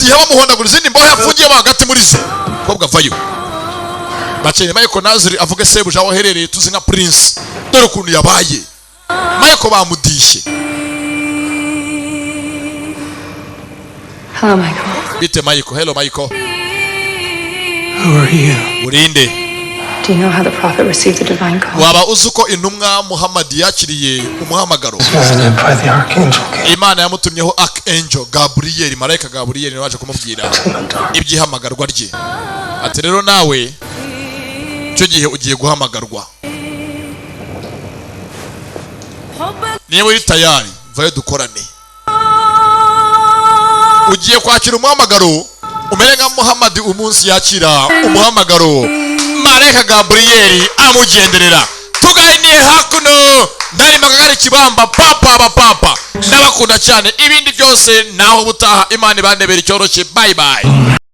gihe bamuhondagura izindi mbohe yafungiye hagati muri zo kobwa vayo bacene Michael Naziri avuge sebuja waherereye tuzi nka Prince dore ukuntu yabaye Michael bamudishe. Hello Michael. Bite Michael. Hello Michael. Who are you? Urinde. Do you know how the prophet received the divine call? Waba uzuko intumwa Muhammad yakiriye umuhamagaro. Imana yamutumyeho Archangel Gabriel, marayika Gabriel naje kumubwira ibyihamagarwa rye. Ati rero nawe cyo gihe ugiye guhamagarwa. Niba uri tayari vayo dukorane. Ugiye kwakira umuhamagaro umere nka Muhammad umunsi yakira umuhamagaro marayika Gabriel amugenderera. Tuganiye hakuno ndari magagari kibamba papa ndabakunda cyane ibindi byose naho butaha Imana ibandebera icyoroshye. Bye bye.